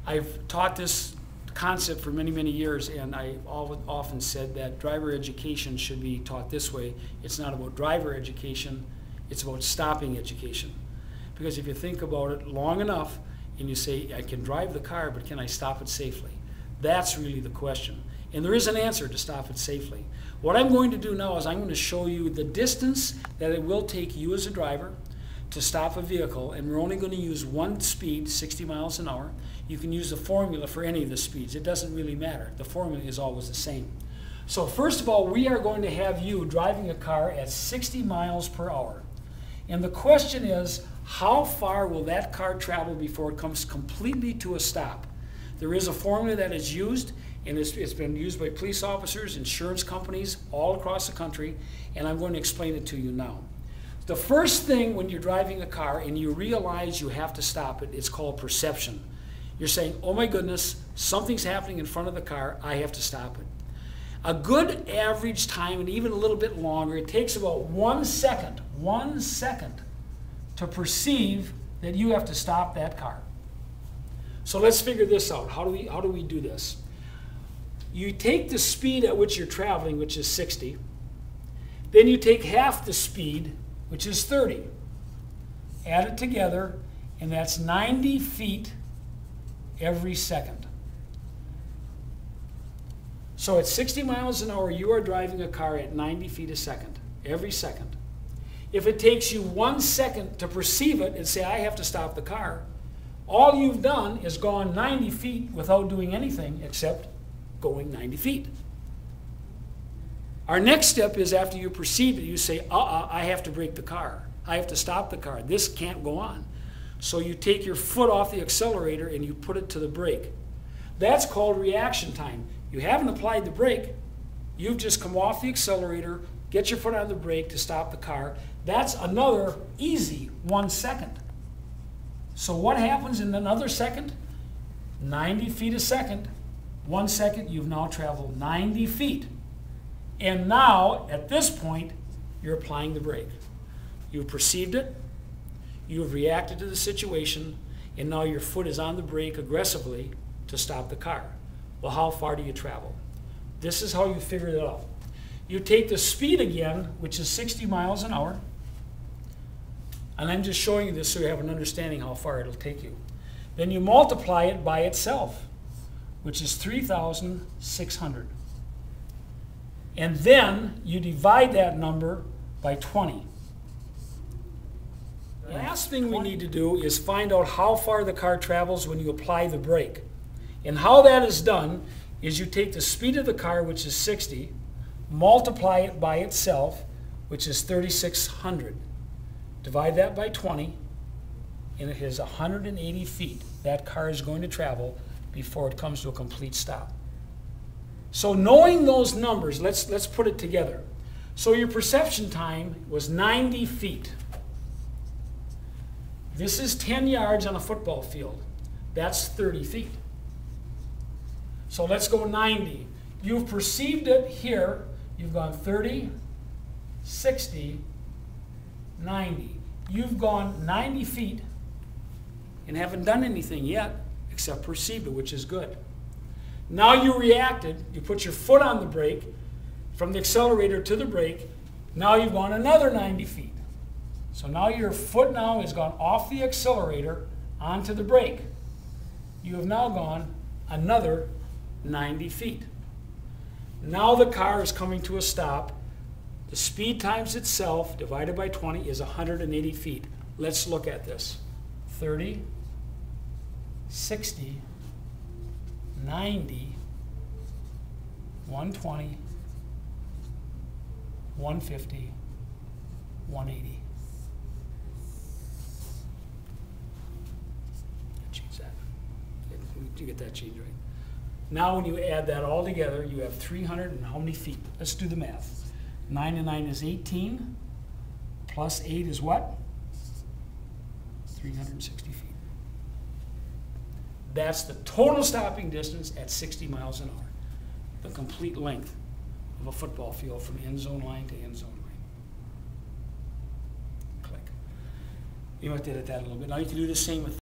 I've taught this concept for many, many years, and I often said that driver education should be taught this way. It's not about driver education, it's about stopping education. Because if you think about it long enough and you say, I can drive the car, but can I stop it safely? That's really the question. And there is an answer to stop it safely. What I'm going to do now is I'm going to show you the distance that it will take you as a driver to stop a vehicle, and we're only going to use one speed, 60 miles an hour. You can use the formula for any of the speeds. It doesn't really matter. The formula is always the same. So first of all, we are going to have you driving a car at 60 miles per hour. And the question is, how far will that car travel before it comes completely to a stop? There is a formula that is used, and it's been used by police officers, insurance companies, all across the country, and I'm going to explain it to you now. The first thing when you're driving a car and you realize you have to stop it, it's called perception. You're saying, oh my goodness, something's happening in front of the car, I have to stop it. A good average time, and even a little bit longer, it takes about 1 second to perceive that you have to stop that car. So let's figure this out. How do we do this? You take the speed at which you're traveling, which is 60. Then you take half the speed, which is 30. Add it together, and that's 90 feet every second. So at 60 miles an hour, you are driving a car at 90 feet a second, every second. If it takes you 1 second to perceive it and say, I have to stop the car, all you've done is gone 90 feet without doing anything except going 90 feet. Our next step is after you perceive it, you say, I have to brake the car. I have to stop the car. This can't go on. So you take your foot off the accelerator and you put it to the brake. That's called reaction time. You haven't applied the brake. You've just come off the accelerator, get your foot on the brake to stop the car. That's another easy 1 second. So what happens in another second? 90 feet a second. 1 second, you've now traveled 90 feet. And now, at this point, you're applying the brake. You've perceived it, you've reacted to the situation, and now your foot is on the brake aggressively to stop the car. Well, how far do you travel? This is how you figure it out. You take the speed again, which is 60 miles an hour, and I'm just showing you this so you have an understanding how far it'll take you. Then you multiply it by itself, which is 3,600. And then you divide that number by 20. The last thing we need to do is find out how far the car travels when you apply the brake. And how that is done is you take the speed of the car, which is 60, multiply it by itself, which is 3,600. Divide that by 20, and it has 180 feet that car is going to travel before it comes to a complete stop. So knowing those numbers, let's put it together. So your perception time was 90 feet. This is 10 yards on a football field. That's 30 feet. So let's go 90. You've perceived it here. You've gone 30, 60, 90. You've gone 90 feet and haven't done anything yet except perceived it, which is good. Now you reacted, you put your foot on the brake, from the accelerator to the brake, now you've gone another 90 feet. So now your foot now has gone off the accelerator onto the brake. You have now gone another 90 feet. Now the car is coming to a stop. The speed times itself divided by 20 is 180 feet. Let's look at this. 30, 60, 90, 120, 150, 180. Change that. You get that change right. Now when you add that all together, you have 300 and how many feet? Let's do the math. 9 and 9 is 18, plus 8 is what? 360 feet. That's the total stopping distance at 60 miles an hour. The complete length of a football field from end zone line to end zone line. Click. You might edit that a little bit. Now you can do the same with